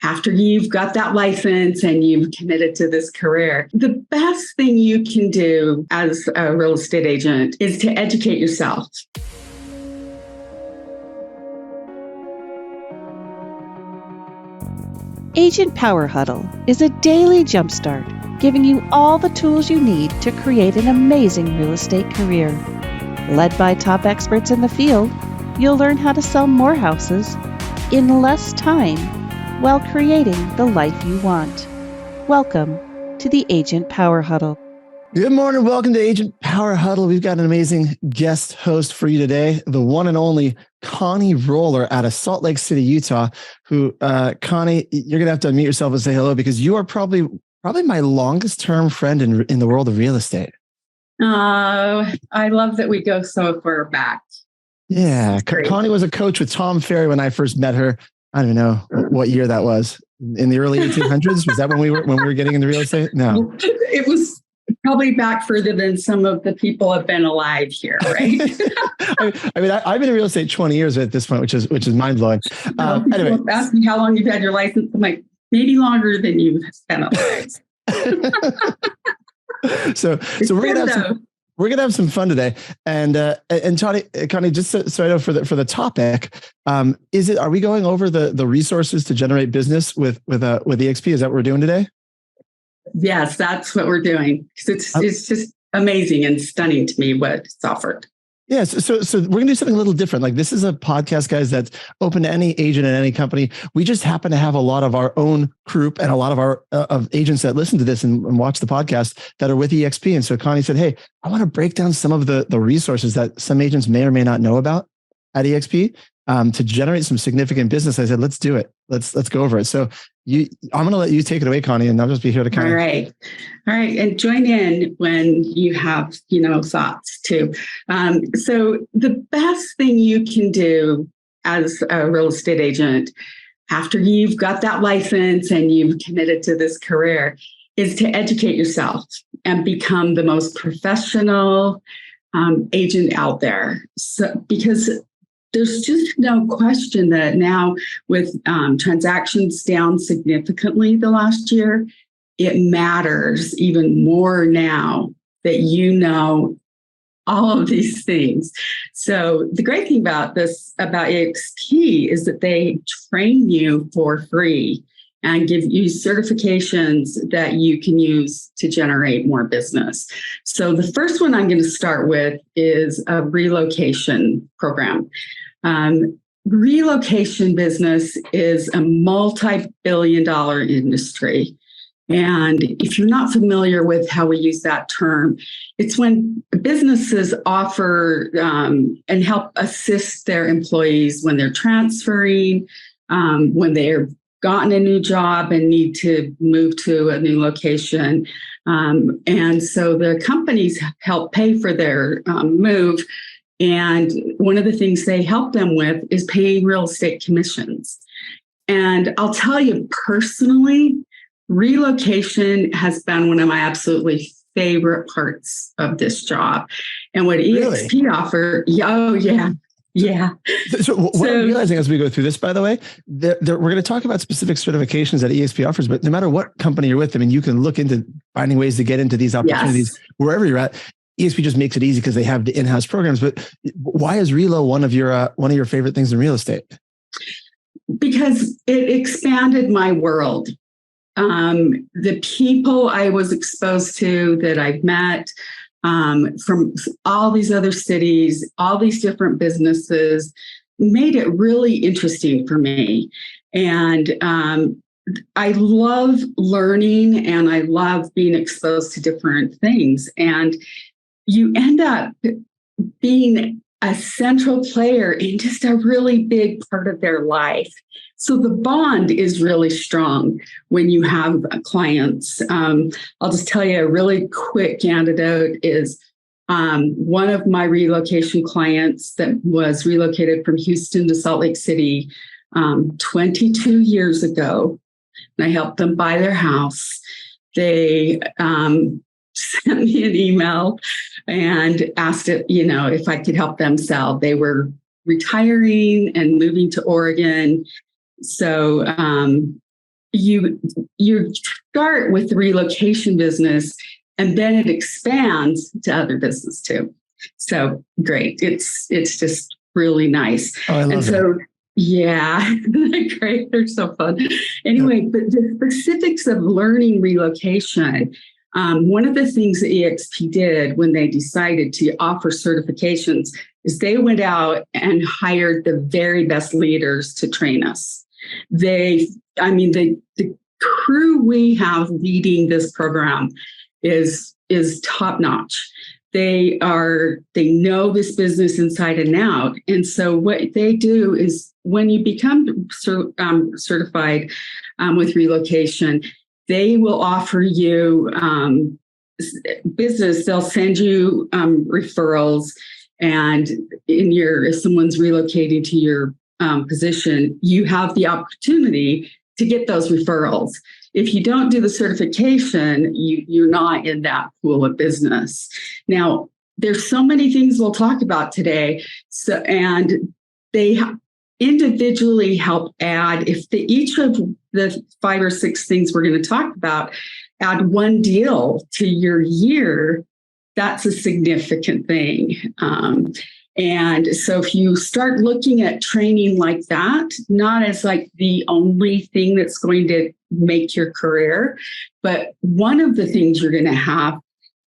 after you've got that license and you've committed to this career, the best thing you can do as a real estate agent is to educate yourself. Agent Power Huddle is a daily jumpstart, giving you all the tools you need to create an amazing real estate career. Led by top experts in the field, you'll learn how to sell more houses in less time while creating the life you want. Welcome to the Agent Power Huddle. Good morning. Welcome to Agent Power Huddle. We've got an amazing guest host for you today, the one and only Connie Roller out of Salt Lake City, Utah, who, Connie, you're going to have to unmute yourself and say hello because you are probably my longest term friend in the world of real estate. I love that we go so far back. Yeah. Connie was a coach with Tom Ferry when I first met her. I don't even know what year that was. In the early 1800s? Was that when we were getting into real estate? No. It was probably back further than some of the people have been alive here, right? I've been in real estate 20 years at this point, which is mind blowing. Anyway, ask me how long you've had your license. I'm like, maybe longer than you've spent alive. So we're gonna have some fun today, and Connie, just so I know for the topic, are we going over the resources to generate business with eXp? Is that what we're doing today? Yes, that's what we're doing. It's just amazing and stunning to me what it's offered. Yeah, so we're going to do something a little different. Like, this is a podcast, guys, that's open to any agent at any company. We just happen to have a lot of our own group and a lot of our of agents that listen to this and watch the podcast that are with eXp. And so Connie said, hey, I want to break down some of the resources that some agents may or may not know about at eXp to generate some significant business. I said, let's do it. Let's go over it. So I'm going to let you take it away, Connie, and I'll just be here to kind of. All right. And join in when you have, thoughts too. So the best thing you can do as a real estate agent after you've got that license and you've committed to this career is to educate yourself and become the most professional agent out there. So, because there's just no question that now with transactions down significantly the last year, it matters even more now that you know all of these things. So the great thing about eXp is that they train you for free and give you certifications that you can use to generate more business. So the first one I'm going to start with is a relocation program. Relocation business is a multi-billion-dollar industry. And if you're not familiar with how we use that term, it's when businesses offer and help assist their employees when they're transferring, when they're gotten a new job and need to move to a new location. And so the companies help pay for their move. And one of the things they help them with is paying real estate commissions. And I'll tell you personally, relocation has been one of my absolutely favorite parts of this job. And what eXp offer, yeah. So what I'm realizing as we go through this, by the way, we're going to talk about specific certifications that eXp offers, but no matter what company you're with, I mean, you can look into finding ways to get into these opportunities wherever you're at. eXp just makes it easy because they have the in-house programs. But why is Relo one of your favorite things in real estate? Because it expanded my world. The people I was exposed to that I've met from all these other cities, all these different businesses, made it really interesting for me. And I love learning and I love being exposed to different things. And you end up being a central player in just a really big part of their life. So the bond is really strong when you have clients. I'll just tell you a really quick anecdote is one of my relocation clients that was relocated from Houston to Salt Lake City 22 years ago. And I helped them buy their house. They sent me an email and asked if I could help them sell. They were retiring and moving to Oregon. So you start with the relocation business, and then it expands to other business too. So great. It's just really nice. Oh, I love and so that. Yeah, great. They're so fun. Anyway, but the specifics of learning relocation. One of the things that eXp did when they decided to offer certifications is they went out and hired the very best leaders to train us. The crew we have leading this program is top notch. They know this business inside and out. And so what they do is when you become certified with relocation, they will offer you business. They'll send you referrals. And if someone's relocating to your position, you have the opportunity to get those referrals. If you don't do the certification, you're not in that pool of business. Now, there's so many things we'll talk about today. And they individually help add, if each of the 5 or 6 things we're going to talk about, add one deal to your year, that's a significant thing. And so if you start looking at training like that, not as like the only thing that's going to make your career, but one of the things you're going to have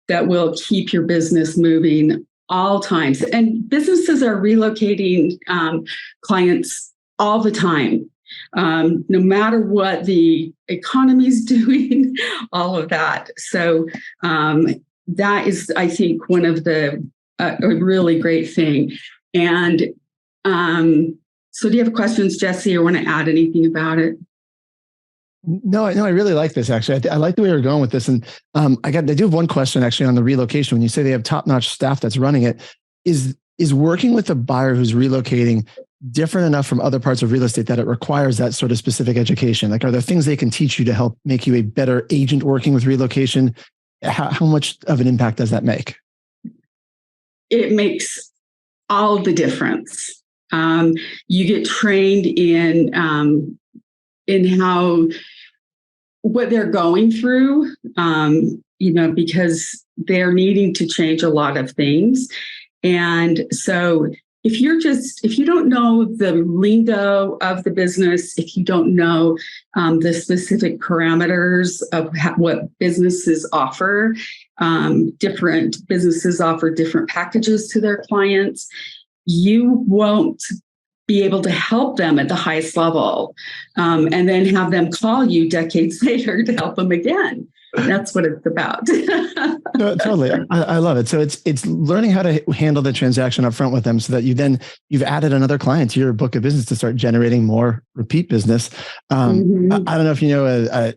that will keep your business moving all times. And businesses are relocating clients all the time, no matter what the economy's doing, all of that. So that is, I think, one of the a really great thing. And so do you have questions, Jesse, or want to add anything about it? No, I really like this, actually. I like the way you're going with this. And I do have one question actually on the relocation. When you say they have top-notch staff that's running it, is working with a buyer who's relocating different enough from other parts of real estate that it requires that sort of specific education? Like, are there things they can teach you to help make you a better agent working with relocation? How much of an impact does that make? It makes all the difference. You get trained in how what they're going through, because they're needing to change a lot of things. And so if you don't know the lingo of the business, if you don't know the specific parameters of what businesses offer, different businesses offer different packages to their clients, you won't be able to help them at the highest level, and then have them call you decades later to help them again. That's what it's about. No, totally. I love it. So it's learning how to handle the transaction up front with them so that you've added another client to your book of business to start generating more repeat business. I don't know if you know, I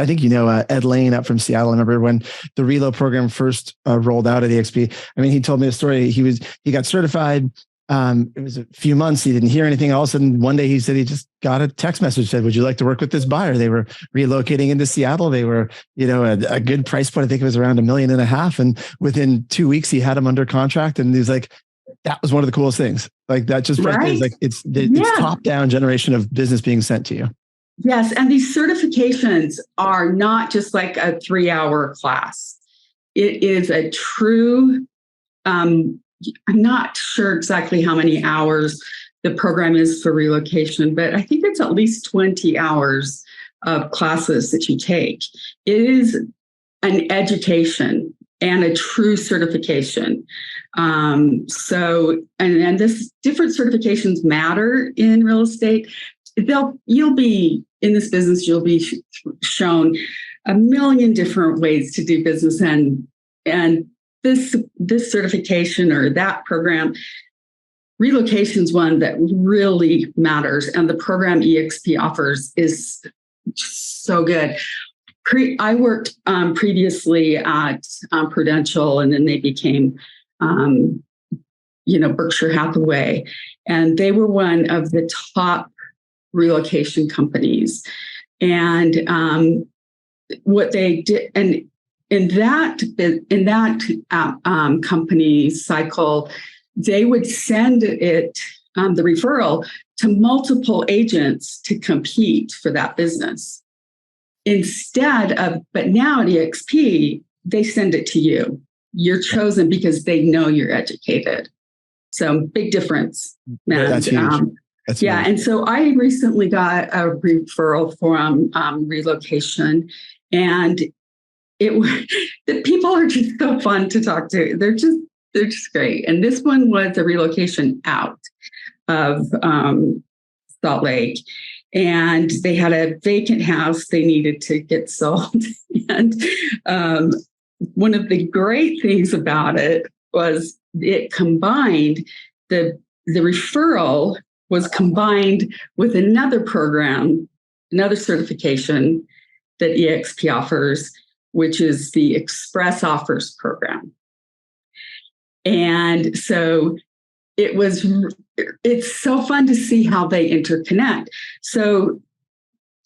think you know Ed Lane up from Seattle. I remember when the Relo program first rolled out at eXp. I mean, he told me a story. He got certified. It was a few months. He didn't hear anything else. And one day he said he just got a text message, said, "Would you like to work with this buyer?" They were relocating into Seattle. They were, a good price point. I think it was around $1.5 million. And within 2 weeks, he had him under contract. And he was like, that was one of the coolest things. Like that just right. Is like, it's top down generation of business being sent to you. Yes. And these certifications are not just like a 3-hour class. It is a true, I'm not sure exactly how many hours the program is for relocation, but I think it's at least 20 hours of classes that you take. It is an education and a true certification. So this different certifications matter in real estate. You'll be in this business, you'll be shown a million different ways to do business, and this certification or that program, relocation is one that really matters, and the program eXp offers is so good. I worked previously at Prudential, and then they became, Berkshire Hathaway, and they were one of the top relocation companies. And what they did, and in that company cycle, they would send it, the referral, to multiple agents to compete for that business. but now at eXp, they send it to you. You're chosen because they know you're educated. So big difference. And, that's huge. That's yeah. huge. And so I recently got a referral from relocation, and the people are just so fun to talk to. They're just great. And this one was a relocation out of Salt Lake, and they had a vacant house they needed to get sold. And one of the great things about it was it combined the referral was combined with another program, another certification that eXp offers, which is the Express Offers program. And so it's so fun to see how they interconnect. So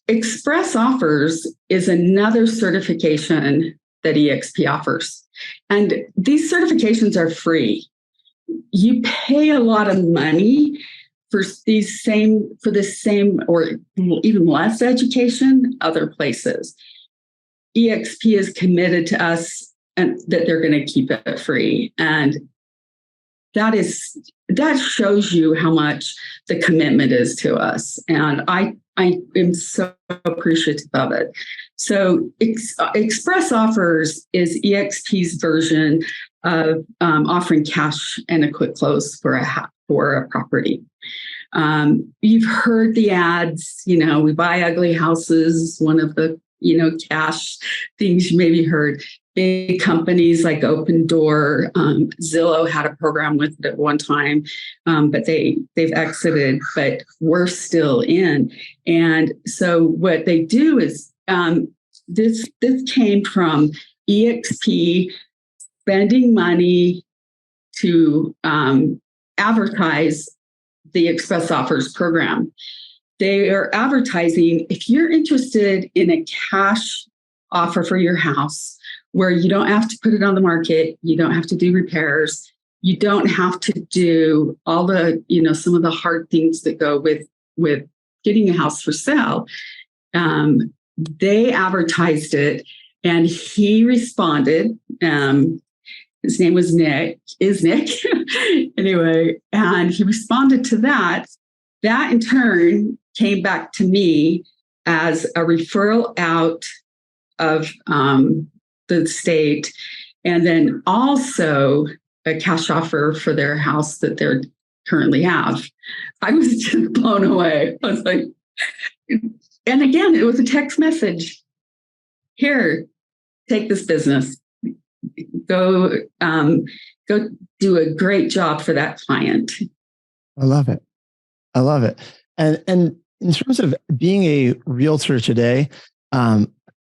Express Offers is another certification that eXp offers. And these certifications are free. You pay a lot of money for the same or even less education other places. eXp is committed to us and that they're going to keep it free. And that shows you how much the commitment is to us. And I am so appreciative of it. So Express Offers is eXp's version of offering cash and a quick close for a property. You've heard the ads, we buy ugly houses, one of the, cash things you maybe heard. Big companies like Open Door, Zillow had a program with it at one time, but they've exited, but we're still in. And so what they do is this came from eXp spending money to advertise the Express Offers program. They are advertising, if you're interested in a cash offer for your house, where you don't have to put it on the market, you don't have to do repairs, you don't have to do all the, some of the hard things that go with getting a house for sale. They advertised it, and he responded. His name was Nick, anyway, and he responded to that. That in turn came back to me as a referral out of the state, and then also a cash offer for their house that they currently have. I was just blown away. I was like, and again, it was a text message. Here, take this business. Go do a great job for that client. I love it. And in terms of being a realtor today,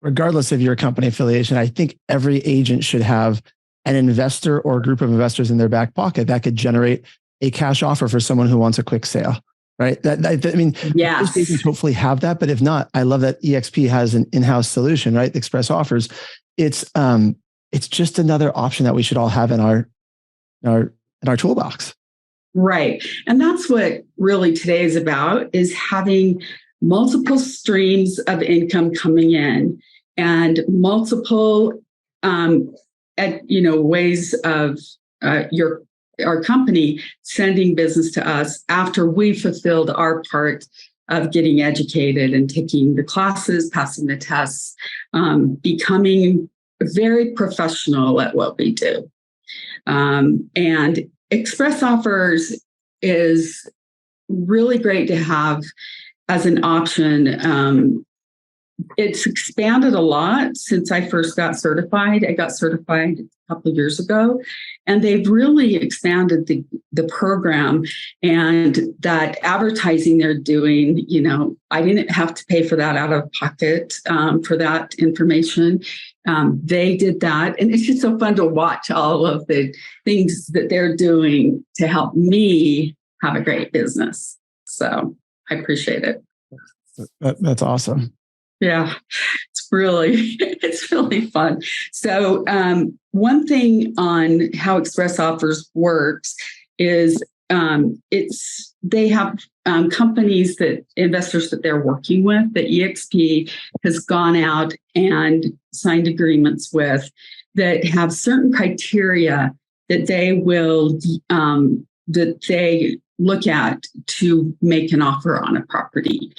regardless of your company affiliation, I think every agent should have an investor or a group of investors in their back pocket that could generate a cash offer for someone who wants a quick sale, right? Yes. Most agents hopefully have that, but if not, I love that eXp has an in-house solution, right? Express Offers. It's just another option that we should all have in our toolbox. Right. And that's what really today is about, is having multiple streams of income coming in and multiple, ways of our company sending business to us after we fulfilled our part of getting educated and taking the classes, passing the tests, becoming very professional at what we do. And Express Offers is really great to have as an option. It's expanded a lot since I first got certified. I got certified a couple of years ago, and they've really expanded the program, and that advertising they're doing, I didn't have to pay for that out of pocket for that information. They did that, and it's just so fun to watch all of the things that they're doing to help me have a great business. So I appreciate it. That's awesome. Yeah, it's really fun. So one thing on how Express Offers works is they have companies that investors that they're working with that eXp has gone out and signed agreements with that have certain criteria that they will that they look at to make an offer on a property.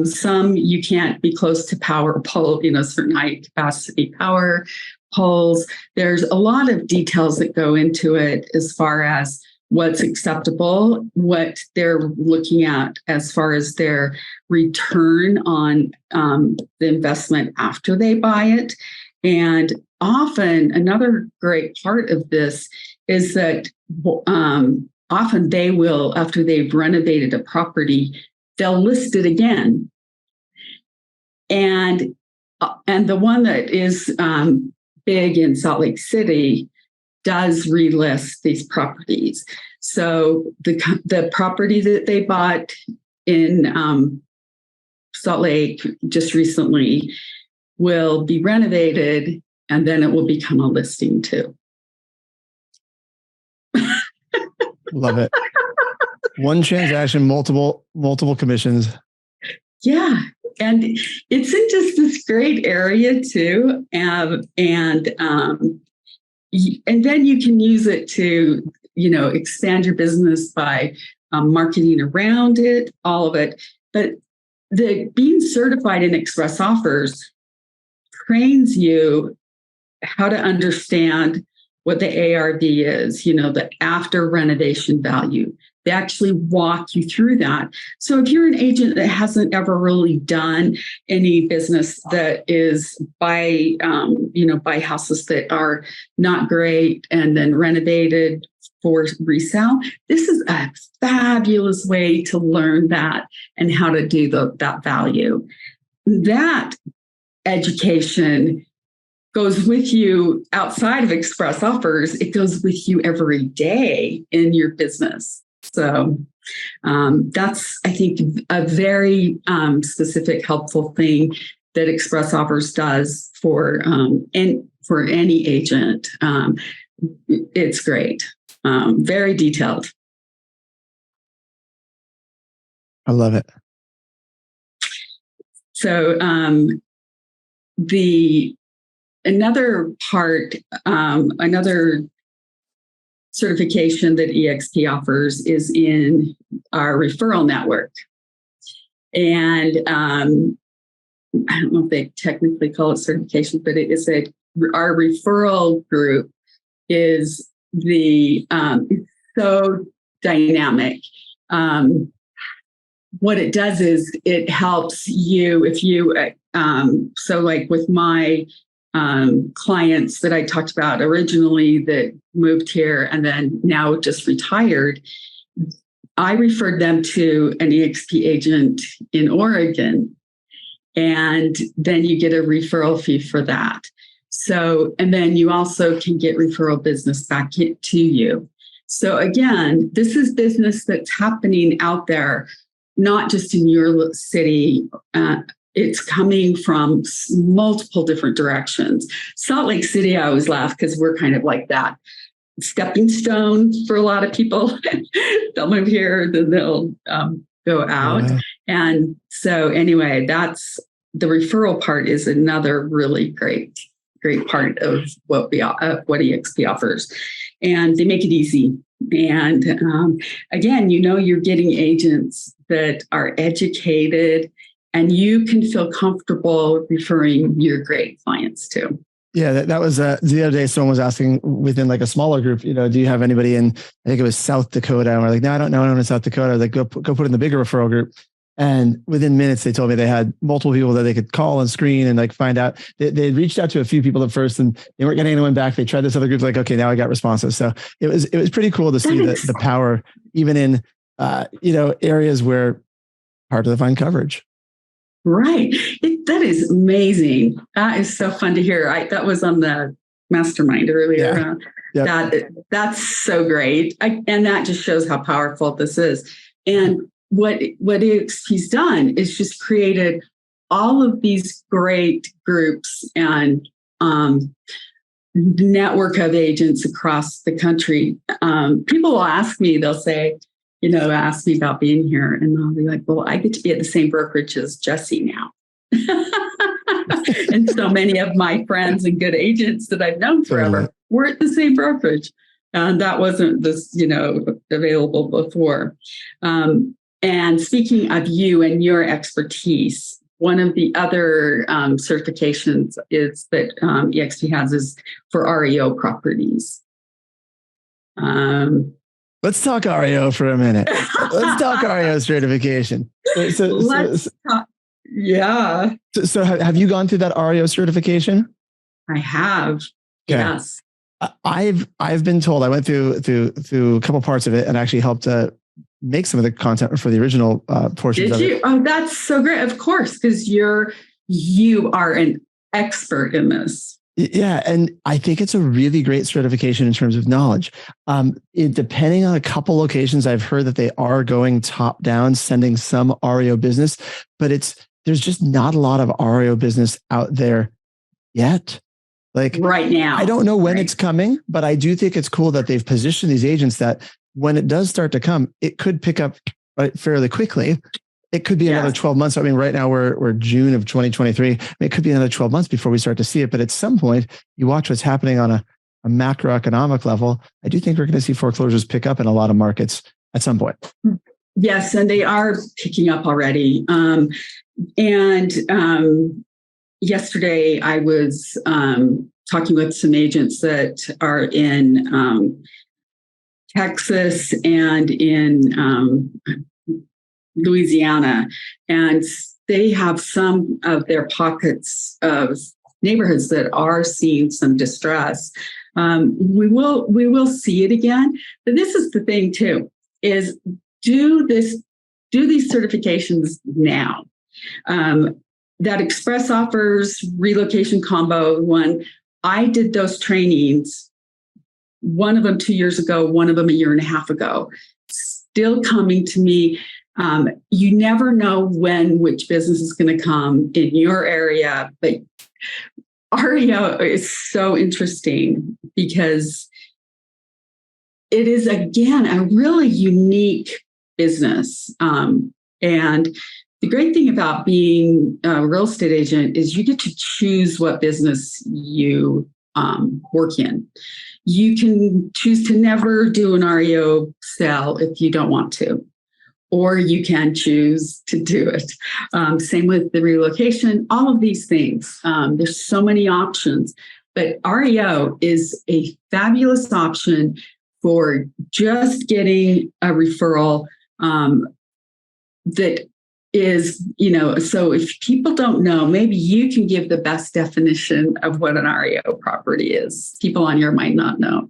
Some you can't be close to power pole, certain high capacity power poles. There's a lot of details that go into it as far as what's acceptable, what they're looking at as far as their return on the investment after they buy it. And often another great part of this is that often they will, after they've renovated a property, they'll list it again. And the one that is big in Salt Lake City does relist these properties. So the property that they bought in Salt Lake just recently will be renovated, and then it will become a listing too. Love it. One transaction, multiple commissions. Yeah. And it's in just this great area too. And then you can use it to, expand your business by marketing around it, all of it. But being certified in express offers trains you how to understand what the ARV is, the after renovation value. They actually walk you through that. So if you're an agent that hasn't ever really done any business that is buy houses that are not great and then renovated for resale, this is a fabulous way to learn that and how to do that value. That education goes with you outside of express offers. It goes with you every day in your business. So that's, I think, a very specific, helpful thing that express offers does for any agent. It's great, very detailed. I love it. So another part, another certification that eXp offers is in our referral network. And I don't know if they technically call it certification, but it is our referral group is so dynamic. What it does is it helps you if you, so like with my clients that I talked about originally that moved here and then now just retired, I referred them to an eXp agent in Oregon. And then you get a referral fee for that. So, and then you also can get referral business back to you. So again, this is business that's happening out there, not just in your city. It's coming from multiple different directions. Salt Lake City, I always laugh because we're kind of like that stepping stone for a lot of people. They'll move here, then they'll go out. Yeah. And so anyway, that's the referral part is another really great part of what eXp offers. And they make it easy. And again, you're getting agents that are educated and you can feel comfortable referring your great clients to. Yeah, that was the other day. Someone was asking within like a smaller group, do you have anybody in? I think it was South Dakota. And we're like, no, I don't know anyone in South Dakota. I was like, go put it in the bigger referral group. And within minutes, they told me they had multiple people that they could call and screen and like find out. They reached out to a few people at first, and they weren't getting anyone back. They tried this other group, like, okay, now I got responses. So it was pretty cool to see the power, even in areas where hard to find coverage. Right. That is amazing. That is so fun to hear. That was on the mastermind earlier. Yeah. Yep. That's so great. And that just shows how powerful this is. And what he's done is just created all of these great groups and network of agents across the country. People will ask me, they'll say, ask me about being here, and I'll be like, well, I get to be at the same brokerage as Jesse now. And so many of my friends and good agents that I've known forever were at the same brokerage. And that wasn't available before. And speaking of you and your expertise, one of the other certifications is that eXp has is for REO properties. Let's talk REO for a minute. Let's talk REO certification. Let's talk. Yeah. So have you gone through that REO certification? I have. Okay. Yes. I've been told, I went through a couple parts of it and actually helped make some of the content for the original portions of it. Did you? Oh, that's so great. Of course, because you are an expert in this. Yeah. And I think it's a really great certification in terms of knowledge. Depending on a couple locations, I've heard that they are going top down, sending some REO business, but there's just not a lot of REO business out there yet. Like right now. I don't know when it's coming, but I do think it's cool that they've positioned these agents that when it does start to come, it could pick up fairly quickly. It could be another 12 months. I mean, right now we're June of 2023. I mean, it could be another 12 months before we start to see it. But at some point, you watch what's happening on a macroeconomic level. I do think we're going to see foreclosures pick up in a lot of markets at some point. Yes, and they are picking up already. Yesterday, I was talking with some agents that are in Texas and in Louisiana, and they have some of their pockets of neighborhoods that are seeing some distress. We will see it again, but this is the thing too: is do these certifications now. That express offers relocation combo one, I did those trainings, one of them 2 years ago, one of them a year and a half ago, still coming to me. You never know when which business is going to come in your area, but REO is so interesting because it is, again, a really unique business. And the great thing about being a real estate agent is you get to choose what business you work in. You can choose to never do an REO sale if you don't want to, or you can choose to do it. Same with the relocation, all of these things. There's so many options, but REO is a fabulous option for just getting a referral that is, so if people don't know, maybe you can give the best definition of what an REO property is. People on here might not know.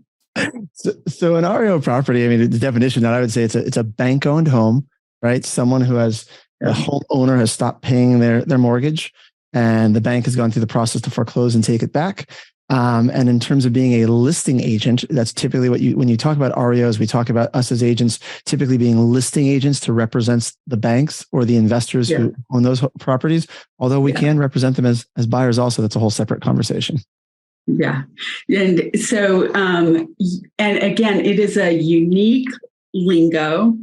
So an REO property, I mean, the definition that I would say it's a bank-owned home, right? Someone who has the homeowner has stopped paying their mortgage, and the bank has gone through the process to foreclose and take it back. And in terms of being a listing agent, that's typically when you talk about REOs, we talk about us as agents typically being listing agents to represent the banks or the investors who own those properties. Although we can represent them as buyers also. That's a whole separate conversation. Yeah. And so, and again, it is a unique lingo.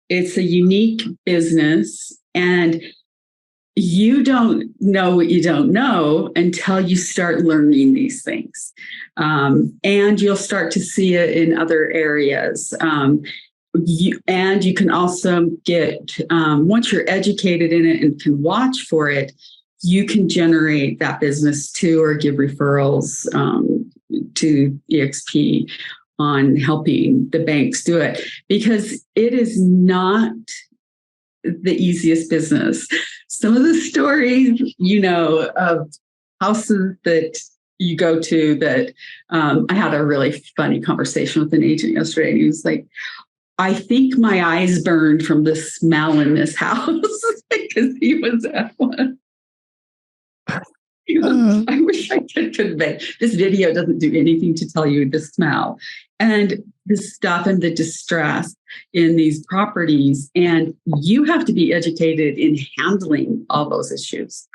It's a unique business, and you don't know what you don't know until you start learning these things. And you'll start to see it in other areas. You can also get, once you're educated in it and can watch for it, you can generate that business too, or give referrals to eXp on helping the banks do it, because it is not the easiest business. Some of the stories, of houses that you go to that I had a really funny conversation with an agent yesterday, and he was like, I think my eyes burned from the smell in this house because he was at one. I wish I could convey. This video doesn't do anything to tell you the smell and the stuff and the distress in these properties. And you have to be educated in handling all those issues.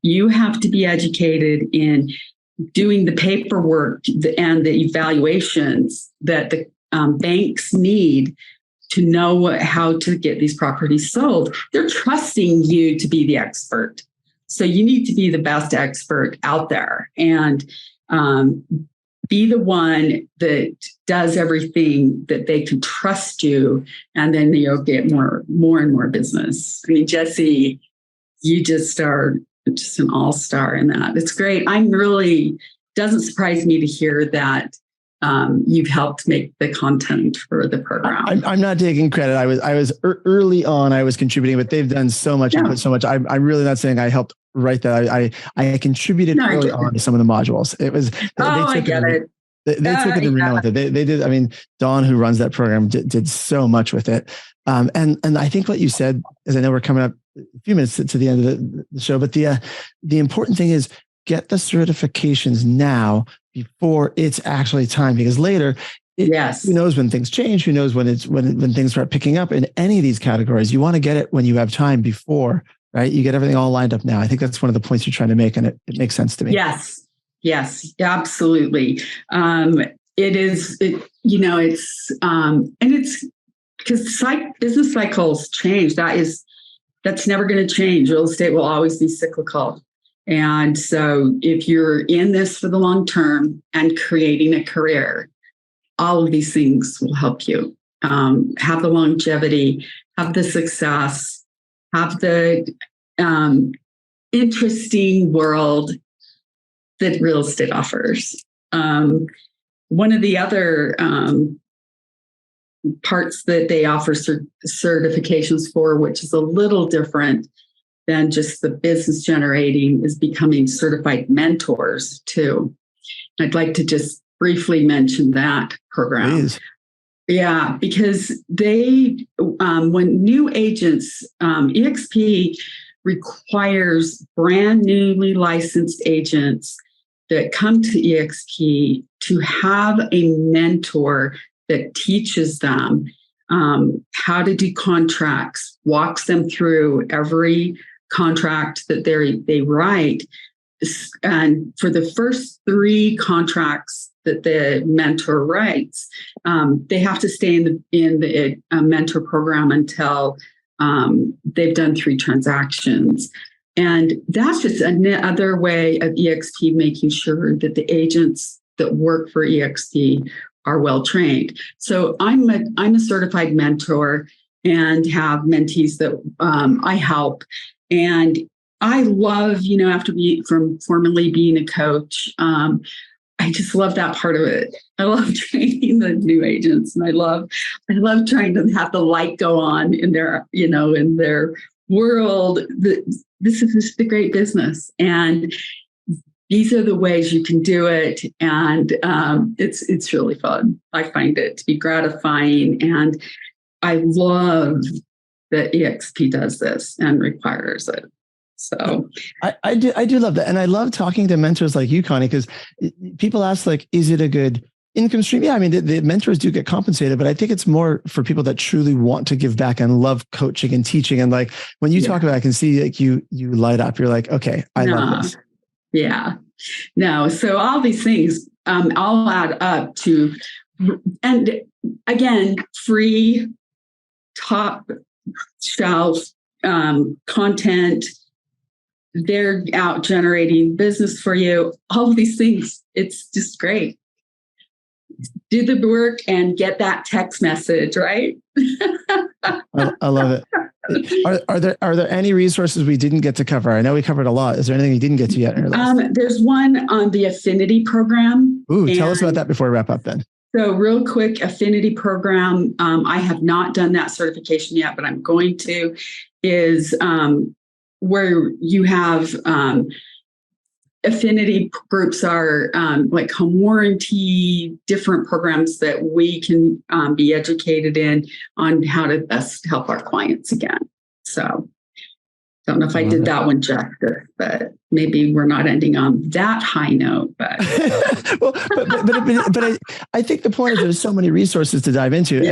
You have to be educated in doing the paperwork and the evaluations that the banks need to know how to get these properties sold. They're trusting you to be the expert. So you need to be the best expert out there and be the one that does everything that they can trust you. And then you'll get more and more business. I mean, Jesse, you just are just an all-star in that. It's great. Doesn't surprise me to hear that you've helped make the content for the program. I'm not taking credit. I was early on. I was contributing, but they've done so much and put so much. I'm really not saying I helped write that. I contributed early on to some of the modules. It was. I get it. They took it and ran with it. They did. I mean, Dawn, who runs that program, did so much with it. And I think what you said is, I know we're coming up a few minutes to the end of the show, but the important thing is get the certifications now before it's actually time, because later, who knows when things change? Who knows when things start picking up in any of these categories? You want to get it when you have time before, right? You get everything all lined up now. I think that's one of the points you're trying to make, and it makes sense to me. Yes, absolutely. It's because business cycles change. That's never going to change. Real estate will always be cyclical. And so if you're in this for the long term and creating a career, all of these things will help you have the longevity, have the success, have the interesting world that real estate offers. One of the other parts that they offer certifications for, which is a little different than just the business generating, is becoming certified mentors too. I'd like to just briefly mention that program. Please. Yeah, because when new agents, eXp requires brand newly licensed agents that come to eXp to have a mentor that teaches them how to do contracts, walks them through every contract that they write. And for the first 3 contracts that the mentor writes, they have to stay in the mentor program until they've done 3 transactions. And that's just another way of eXp making sure that the agents that work for eXp are well trained. So I'm a certified mentor and have mentees that I help. And I love, after formerly being a coach, I just love that part of it. I love training the new agents, and I love trying to have the light go on in their, in their world. This is just a great business, and these are the ways you can do it. And it's really fun. I find it to be gratifying, and I love that eXp does this and requires it. So I do love that. And I love talking to mentors like you, Connie, because people ask, like, is it a good income stream? Yeah, I mean, the mentors do get compensated, but I think it's more for people that truly want to give back and love coaching and teaching. And like, when you talk about it, I can see like you light up. You're like, okay, I love this. Yeah. No. So all these things all add up to, and again, free top shelf content. They're out generating business for you. All of these things. It's just great. Do the work and get that text message, right? I love it. Are there any resources we didn't get to cover? I know we covered a lot. Is there anything you didn't get to yet? There's one on the affinity program. Ooh, tell us about that before we wrap up then. So real quick, affinity program. I have not done that certification yet, but I'm going to, is where you have affinity groups are like home warranty, different programs that we can be educated in on how to best help our clients again. So don't know if I did that one justice, but maybe we're not ending on that high note. But well, but I think the point is there's so many resources to dive into,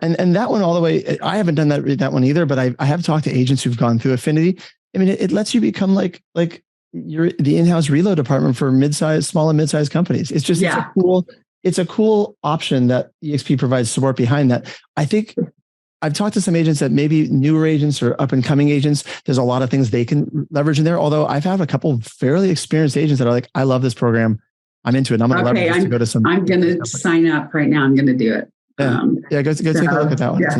and that one all the way. I haven't done that one either, but I have talked to agents who've gone through affinity. I mean, it lets you become like you're the in-house reload department for small and mid-sized companies. It's just it's a cool option that eXp provides support behind that. I think I've talked to some agents that maybe newer agents or up and coming agents. There's a lot of things they can leverage in there. Although I've had a couple of fairly experienced agents that are like, I love this program. I'm into it. I'm going to leverage this to go to some. I'm going to sign up right now. I'm going to do it. Go take a look at that one. Yeah.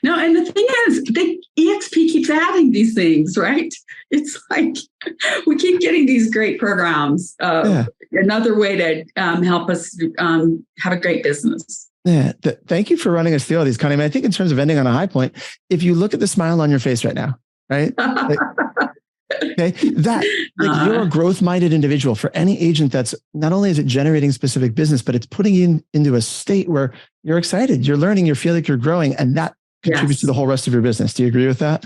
No, and the thing is, eXp keeps adding these things, right? It's like we keep getting these great programs. Another way to help us have a great business. Yeah. Thank you for running us through all these, Connie. I mean, I think in terms of ending on a high point, if you look at the smile on your face right now, right? Okay. You're a growth-minded individual. For any agent, that's not only is it generating specific business, but it's putting you into a state where you're excited, you're learning, you feel like you're growing, and that contributes to the whole rest of your business. Do you agree with that?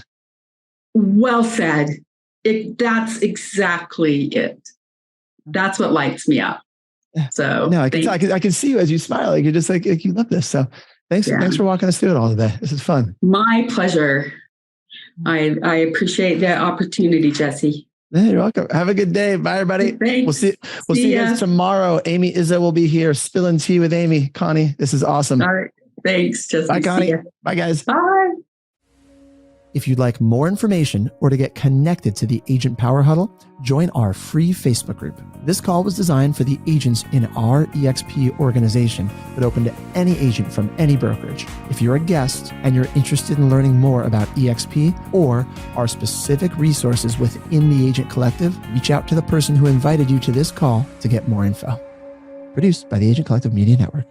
Well said. That's exactly it. That's what lights me up. So no, I can see you as you smile. Like you're just like you love this. So thanks for walking us through it all today. This is fun. My pleasure. I appreciate the opportunity, Jesse. Yeah, you're welcome. Have a good day. Bye, everybody. Thanks. We'll see you guys tomorrow. Amy Izza will be here, spilling tea with Amy. Connie, this is awesome. All right. Thanks, Jesse. Bye, Connie. Bye, guys. Bye. If you'd like more information or to get connected to the Agent Power Huddle, join our free Facebook group. This call was designed for the agents in our eXp organization, but open to any agent from any brokerage. If you're a guest and you're interested in learning more about eXp or our specific resources within the Agent Collective, reach out to the person who invited you to this call to get more info. Produced by the Agent Collective Media Network.